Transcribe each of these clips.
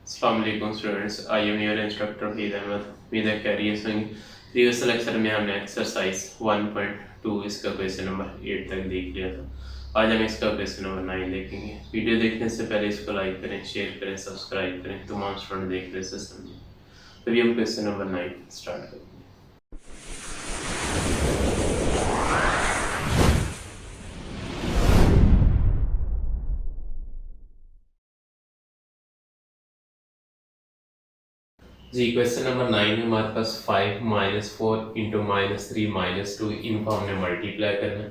अस्सलाम वालेकुम students, I am your instructor Waheed Ahmed. उम्मीद है खैरियत से होंगे। प्रीवियस लेक्चर में हमने एक्सरसाइज 1.2 इसका क्वेश्चन नंबर 8 तक देख लिया था। आज हम इसका क्वेश्चन नंबर 9 देखेंगे। वीडियो देखने से पहले इसको लाइक करें, शेयर करें, सब्सक्राइब करें, तमाम स्टूडेंट देख रहे से समझें। तभी हम क्वेश्चन नंबर 9 स्टार्ट करेंगे। जी क्वेश्चन नंबर 9 है हमारे पास 5 -4 इंटू -3 -2 इनको हमने मल्टीप्लाई करना है।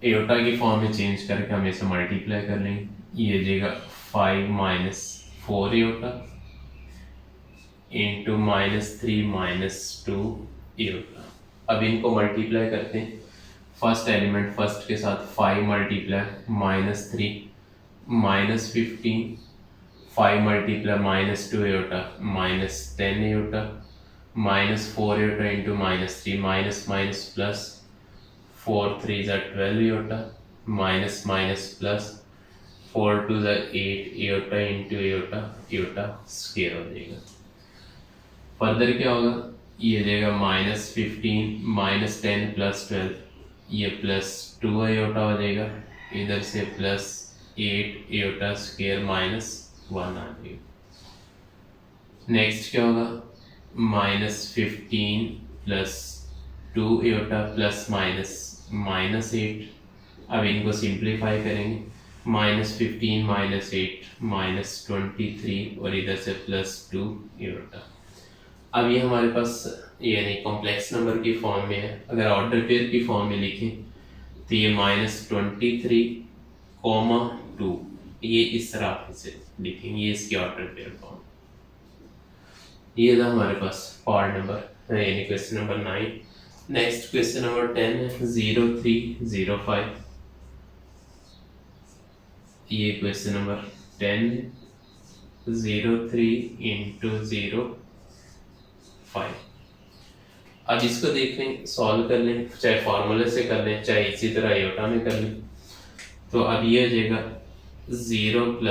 एयोटा की फॉर्म में चेंज करके हम इसे मल्टीप्लाई कर लेंगे। ये जाएगा 5 -4 एयोटा इंटू -3 -2 एयोटा। अब इनको मल्टीप्लाई करते हैं। फर्स्ट एलिमेंट फर्स्ट के साथ 5 multiply -3 -15 5 multiply -2 aorta -10 aorta -4 aorta into -3 minus plus 4 3 12 aorta minus plus 4 2 8 aorta into iota iota square हो जाएगा। फर्दर क्या होगा, ये जाएगा -15 -10 प्लस 12 ये +2 एयोटा हो जाएगा। इधर से +8 एयोटा स्क्वायर -1 आ जाएगा। नेक्स्ट क्या होगा, -15 +2 एयोटा प्लस -8। अब इनको सिंप्लीफाई करेंगे। -15 -8 -23 और इधर से +2 एयोटा। अब ये हमारे पास यानी कॉम्प्लेक्स नंबर की फॉर्म में है। अगर ऑर्डर पेयर की फॉर्म में लिखें तो ये -23, 2 ये इस तरह से लिखेंगे। ये इसकी ऑर्डर पेयर फॉर्म। ये था हमारे पास पार्ट नंबर यानी question number 9। Next question number 10 है 0305। ये क्वेश्चन नंबर 10 है 03 इंटू 05। अब इसको देख लें, सॉल्व कर लें, चाहे फॉर्मूले से कर लें चाहे इसी तरह एयोटा में कर लें। तो अब ये हो जाएगा 0 +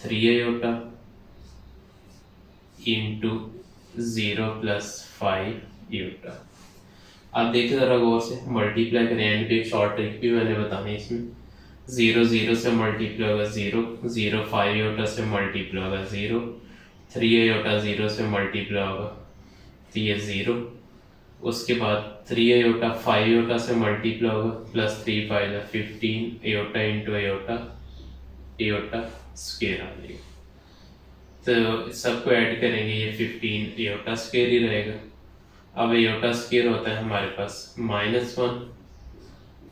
3 एयोटा इंटू 0 + 5 एयोटा। अब देखिए ज़रा गौर से, मल्टीप्लाई करें। एंड पे एक शॉर्ट ट्रिक भी मैंने बतानी है इसमें। 0 0 से मल्टीप्लाई होगा 0, 0 5 एयोटा से मल्टीप्लाई होगा 0, 3 एयोटा 0 से मल्टीप्लाई होगा तो ये 0। उसके बाद 3 एयोटा 5 एयोटा से मल्टीप्लाई होगा +3 5 15 iota into iota iota square आ जाएगा। तो सबको ऐड करेंगे, ये 15 एयोटा स्क्वायर ही रहेगा। अब एयोटा स्क्वायर होता है हमारे पास -1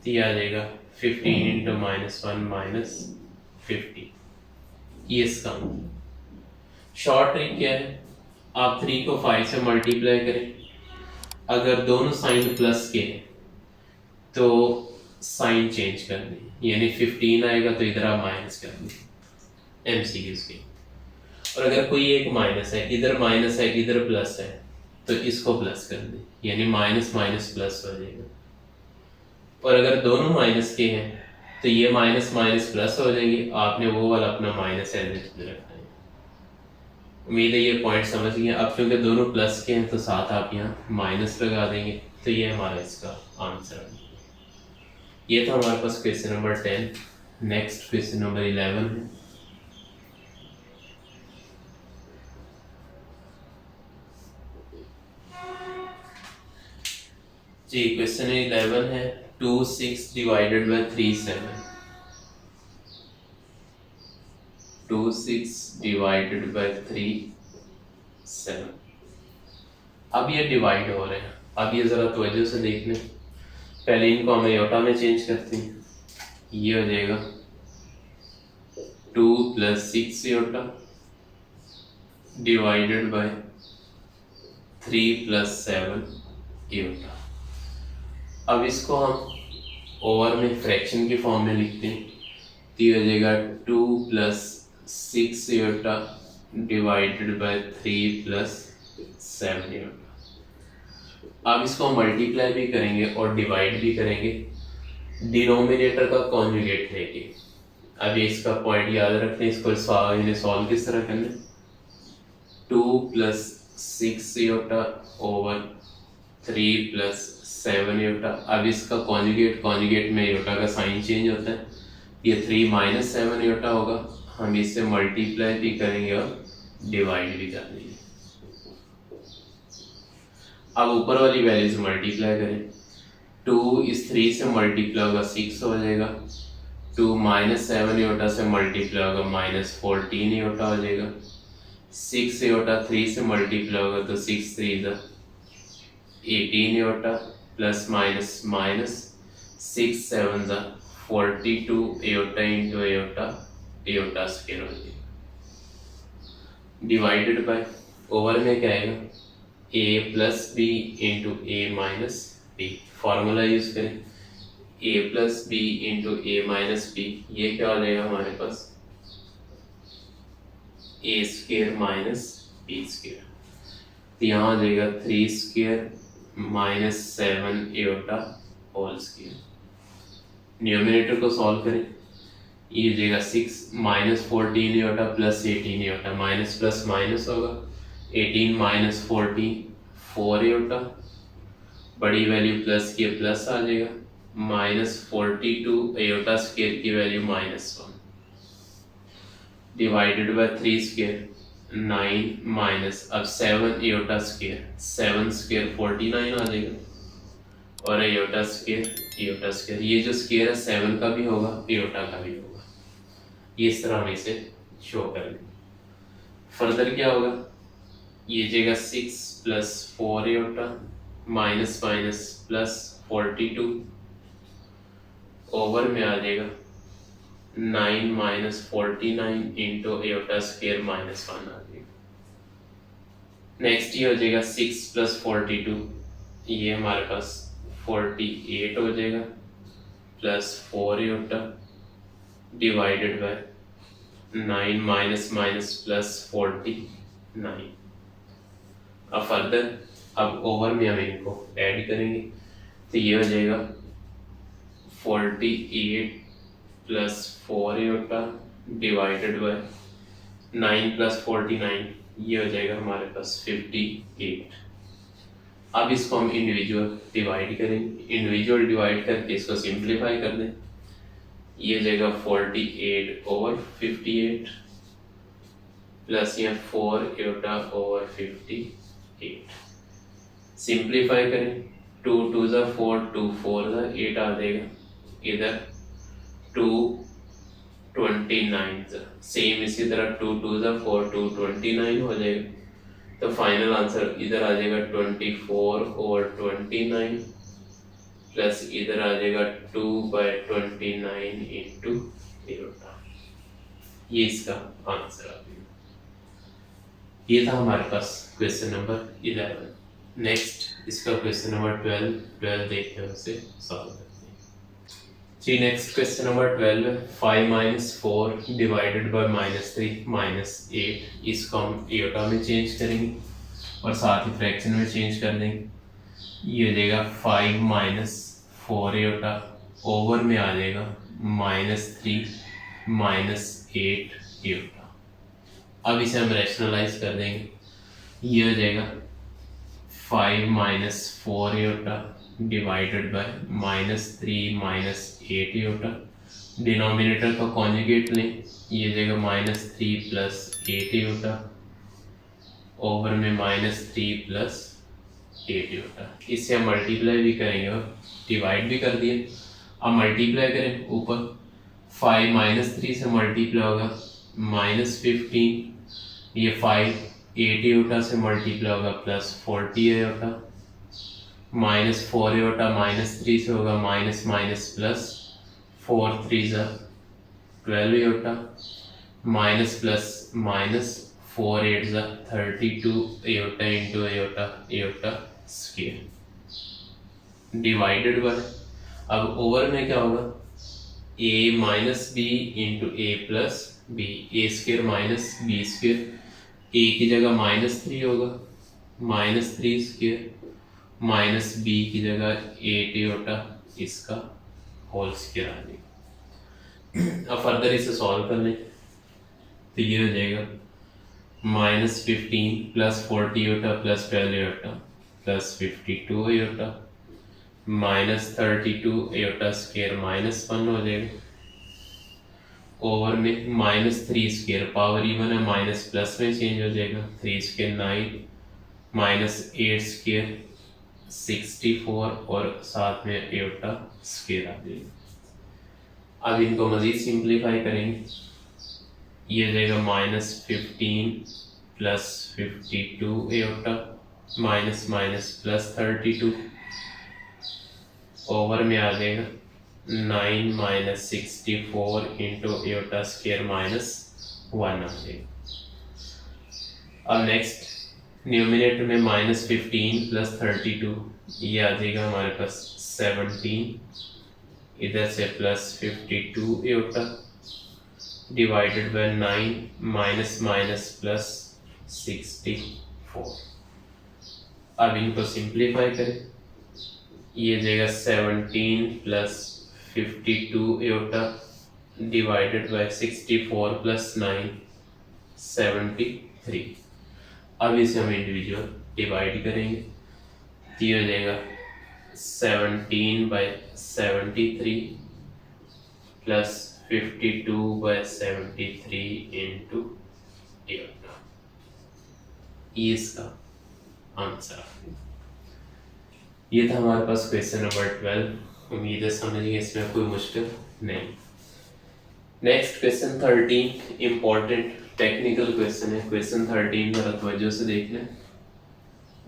तो ये आ जाएगा 15 इंटू -1 -15। ये इसका शॉर्ट ट्रिक क्या है, आप 3 को 5 से मल्टीप्लाई करें। अगर दोनों साइन प्लस के हैं तो साइन चेंज कर दें, यानी 15 आएगा तो इधर आप माइनस कर दें एमसीक्यूज के। और अगर कोई एक माइनस है, इधर माइनस है इधर प्लस है तो इसको प्लस कर दें, यानी माइनस प्लस हो जाएगा। और अगर दोनों माइनस के हैं तो ये माइनस प्लस हो जाएंगे। आपने वो वाला अपना माइनस एज इट इज रखना है। उम्मीद है ये पॉइंट समझ गए। अब क्योंकि दोनों प्लस के हैं तो साथ आप यहाँ माइनस लगा देंगे तो ये हमारा इसका आंसर है। ये था हमारे पास question number 10। Next question number 11 है। जी क्वेश्चन 11 है 2 6 डिवाइडेड बाय 3 7। 2 6 divided by 3 7। अब ये डिवाइड हो रहे हैं। अब ये ज़रा तवज्जो से देख लें। पहले इनको हम एयोटा में चेंज करते हैं। ये हो जाएगा 2 + 6 एयोटा डिवाइडेड बाय 3 + 7 एयोटा। अब इसको हम ओवर में फ्रैक्शन की फॉर्म में लिखते हैं तो ये हो जाएगा 2 + 6 एयोटा डिवाइडेड बाय 3 + 7 एयोटा। अब इसको मल्टीप्लाई भी करेंगे और डिवाइड भी करेंगे डिनोमिनेटर का कॉन्जुगेट लेके। अभी इसका पॉइंट याद रखते हैं, इसको सॉल्व किस तरह करना है, 2 + 6 योटा ओवर 3 + 7 योटा। अब इसका कॉन्जुगेट में योटा का साइन चेंज होता है, ये 3 - 7 योटा होगा। हम इससे मल्टीप्लाई भी करेंगे और डिवाइड भी कर देंगे। अब ऊपर वाली वैल्यू से मल्टीप्लाई करें, 2 इस 3 से मल्टीप्लाई होगा 6 हो जाएगा, 2 - 7 योटा से मल्टीप्लाई होगा -14 योटा हो जाएगा, 6 योटा 3 से मल्टीप्लाई होगा तो 6 3 ज़ा 18 योटा, प्लस माइनस माइनस 6 7 ज़ा 42 योटा इंटू योटा स्क्वायर हो जाएगा, डिवाइडेड बाय ओवर में क्या आएगा, a plus b into a minus b. Formula use करें, a plus b into a minus b, ये क्या हो जाएगा हमारे पास, a square minus B square. तो यहाँ हो जाएगा 3 square minus 7 iota whole square. Numerator को सॉल्व करें, ये हो जाएगा 6 - 14 iota plus 18 iota, minus plus minus होगा, 18 - 14 4 योटा, बड़ी वैल्यू प्लस की प्लस आ जाएगा, -42 योटा स्क्वायर की value -1, divided by 3 square 9 minus अब 7 योटा स्क्वायर, 7 स्क्वायर 49 आ जाएगा, और योटा स्क्वायर ये जो स्क्वायर है 7 का भी होगा योटा का भी होगा, ये इस तरह हम इसे शो कर देंगे। फर्दर क्या होगा, ये जगह 6 + 4 iota minus minus plus 42 over में आ जाएगा 9 - 49 इंटू योटा स्क्वायर -1 आ जाएगा। नेक्स्ट ये हो जाएगा 6 + 42, ये हमारे पास 48 हो जाएगा, plus 4 iota divided by 9 minus minus plus 49। अब फर्दर अब ओवर में हम इनको ऐड करेंगे, तो ये हो जाएगा 48 प्लस 4 योटा डिवाइडेड बाय 9 + 49, ये हो जाएगा हमारे पास 58। अब इसको हम इंडिविजुअल डिवाइड करेंगे, इंडिविजुअल डिवाइड करके इसको सिंप्लीफाई कर दें, ये जाएगा 48 ओवर 58 प्लस यहाँ 4 योटा ओवर 58, सिंप्लीफाई करें, 2 2 ज़ा 4, 2 4 ज़ा 8 आ जाएगा, इधर 2 29 ज़ा सेम इसी तरह 2 2 ज़ा 4, 2 29 हो जाएगा, तो फाइनल आंसर इधर आ जाएगा 24 ओवर 29 प्लस इधर आ जाएगा 2/29 इंटू योटा, ये इसका आंसर आ गया। ये था हमारे पास क्वेश्चन नंबर 11। नेक्स्ट इसका क्वेश्चन नंबर 12 देखते हैं, उसे सॉल्व करते हैं। जी नेक्स्ट क्वेश्चन नंबर 12 है, 5 - 4 डिवाइडेड बाय -3 - 8, इसको हम योटा में चेंज करेंगे और साथ ही फ्रैक्शन में चेंज कर देंगे, ये हो जाएगा 5 - 4 योटा ओवर में आ जाएगा -3 - 8 योटा। अब इसे हम रैशनलाइज कर देंगे, ये हो जाएगा 5 - 4 iota divided by -3 - 8 iota, denominator का कॉन्जुगेट लें, ये जाएगा -3 + 8 योटा ओवर में -3 + 8 योटा। इससे हम मल्टीप्लाई भी करेंगे और डिवाइड भी कर दिए। अब मल्टीप्लाई करें, ऊपर 5 - 3 से मल्टीप्लाई होगा -15, ये 5 8 योटा से मल्टीप्लाई होगा +40 योटा, -4 योटा -3 से होगा माइनस माइनस प्लस 4 3 ज़ा 12 योटा, माइनस प्लस माइनस 4 8 ज़ा 32 iota into iota square divided by, अब ओवर में क्या होगा, a minus B into A plus B, A square minus B square, A की जगह -3 होगा, -3 स्क्वायर माइनस बी की जगह 8 योटा इसका होल स्क्वायर आ जाएगा। अब फर्दर इसे सॉल्व कर लें तो ये हो जाएगा -15 plus 40 iota plus 12 iota plus 52 iota -32 iota square -1 हो जाएगा ओवर में -3 स्क्वायर पावर इवन है माइनस प्लस में चेंज हो जाएगा 3 स्क्वायर 9 -8 स्क्वायर 64 और साथ में एटा स्क्वायर आ जाएगा। अब इनको मजीद सिंप्लीफाई करेंगे ये जाएगा -15 प्लस 52 एटा माइनस माइनस प्लस 32 ओवर में आ जाएगा 9 माइनस 64 इंटू एटा स्क्वायर -1 आ जाएगा। अब नेक्स्ट न्यूमिनेटर में -15 प्लस 32 ये आ जाएगा हमारे पास 17 इधर से plus 52 Etah divided by 9 minus minus plus 64। अब इनको सिंप्लीफाई करें ये जाएगा 17 plus 52 Etah divided by 64 plus 9 73। अब इसे हम इंडिविजुअल डिवाइड करेंगे तो ये हो जाएगा 17 बाय 73 प्लस 52 बाय 73 इंटू एटा ये इसका आंसर। ये था हमारे पास क्वेश्चन नंबर 12। उम्मीद है समझ गए, इसमें कोई मुश्किल नहीं। Next question 13 important technical question है। क्वेश्चन 13 जरा तवज्जो से देख लें।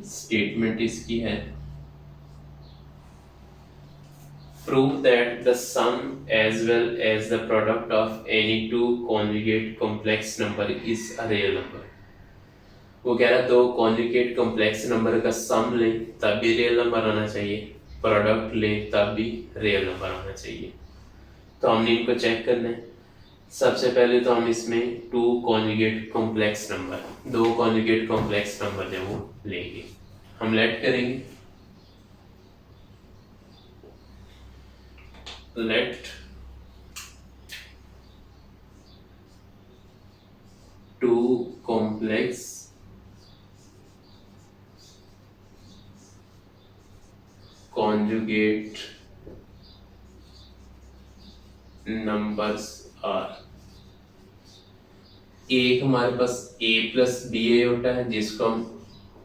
स्टेटमेंट इसकी है prove that the sum as well as the product of any two conjugate complex number is a real number. वो कह रहा दो कॉन्जुगेट कॉम्प्लेक्स नंबर का सम लें तब भी रियल नंबर आना चाहिए, प्रोडक्ट लें तब भी रियल नंबर आना चाहिए। तो हमने इनको चेक करना है। सबसे पहले तो हम इसमें टू कॉन्जुगेट कॉम्प्लेक्स नंबर, दो कॉन्जुगेट कॉम्प्लेक्स नंबर जो वो लेंगे, हम लेट करेंगे let two complex conjugate numbers are. एक हमारे पास a प्लस बी ए होता है जिसको हम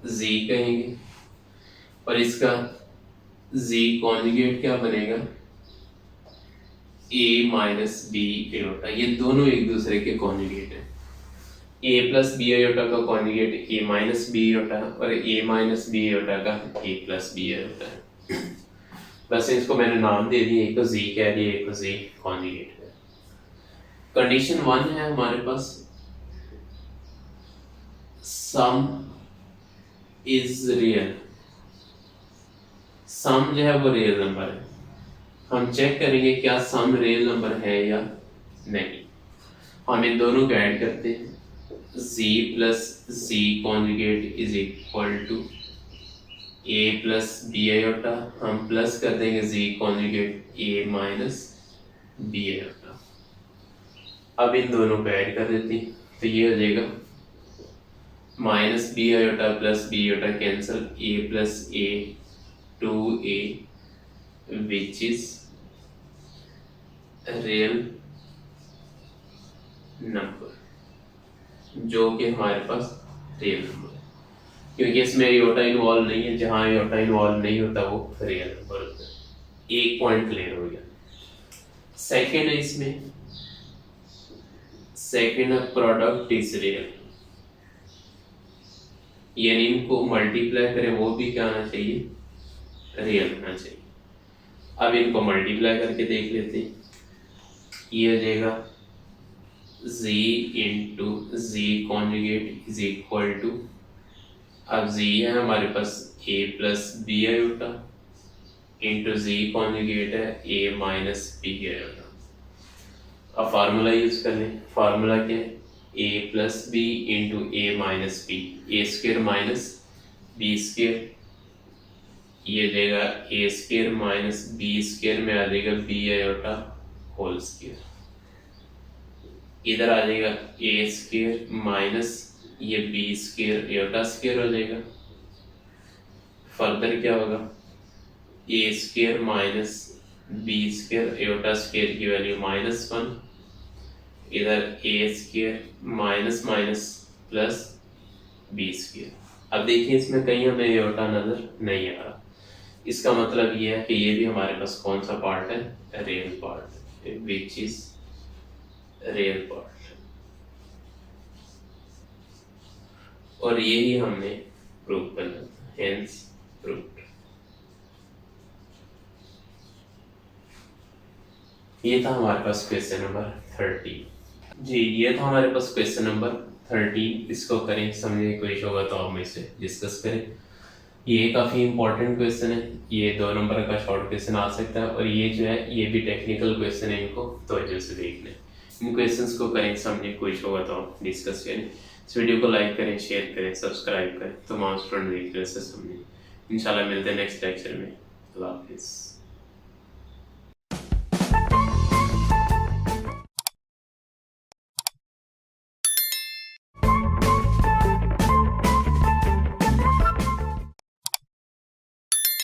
z कहेंगे और इसका z कॉन्जुगेट क्या बनेगा a माइनस बी एटा। ये दोनों एक दूसरे के कॉन्जुगेट है। a प्लस बी एटा का कॉन्जुगेट a माइनस बी एटा और a माइनस बी एटा का a प्लस बी एटा है। बस इसको मैंने नाम दे दिया, एक को z कह दिया एक को z कॉन्जुगेट है। कंडीशन 1 है हमारे पास सम इज रियल। सम जो है वो रियल नंबर है। हम चेक करेंगे क्या सम रियल नंबर है या नहीं। हम इन दोनों को ऐड करते हैं z plus z conjugate is equal to a plus b iota, हम प्लस कर देंगे z conjugate a minus b iota. अब इन दोनों को ऐड कर देते हैं तो ये हो जाएगा minus b iota plus b iota cancel, a plus a 2a which is real number, जो कि हमारे पास रियल नंबर है क्योंकि इसमें आयोटा इन्वॉल्व नहीं है। जहां आयोटा इन्वॉल्व नहीं होता वो रियल नंबर होता है। एक पॉइंट क्लियर हो गया। सेकेंड है इसमें सेकेंड प्रोडक्ट इज रियल, यानी इनको मल्टीप्लाई करें वो भी क्या आना चाहिए रियल होना चाहिए। अब इनको मल्टीप्लाई करके देख लेते हैं। ये हो जाएगा z into z conjugate is equal to, अब z है हमारे पास a plus b iota into z conjugate है a माइनस बी आयोटा। अब फार्मूला यूज कर लें। फार्मूला क्या है a plus b into a minus b, a square minus b square, ये देगा a square minus b square में आ जाएगा बी आयोटा होल स्क्र। इधर आ जाएगा ए स्क्वायर माइनस ये बी स्क्वायर एटा स्क्वायर हो जाएगा। फर्दर क्या होगा, A square minus B square eta square की वैल्यू -1, इधर A square minus minus plus B square. अब देखिए इसमें कहीं हमें एटा नजर नहीं आ रहा, इसका मतलब ये है कि ये भी हमारे पास कौन सा पार्ट है, real part, which is real part. और यही हमने प्रूव करना, हेंस प्रूव्ड। ये था हमारे पास क्वेश्चन नंबर 30 जी। ये था हमारे पास क्वेश्चन नंबर 30। इसको करें समझे, कोई होगा तो हम इसे डिस्कस करें। ये काफ़ी इंपॉर्टेंट क्वेश्चन है, ये 2 नंबर का शॉर्ट क्वेश्चन आ सकता है, और ये जो है ये भी टेक्निकल क्वेश्चन है, इनको तवज्जो से देखने। इन क्वेश्चंस को करें समझे, कोई होगा तो हम डिस्कस करें। इस वीडियो को लाइक करें, शेयर करें, सब्सक्राइब करें, तमाम स्टूडेंट देख रहे से समझें। इंशाल्लाह मिलते हैं नेक्स्ट लेक्चर में। अल्लाह हाफिज़।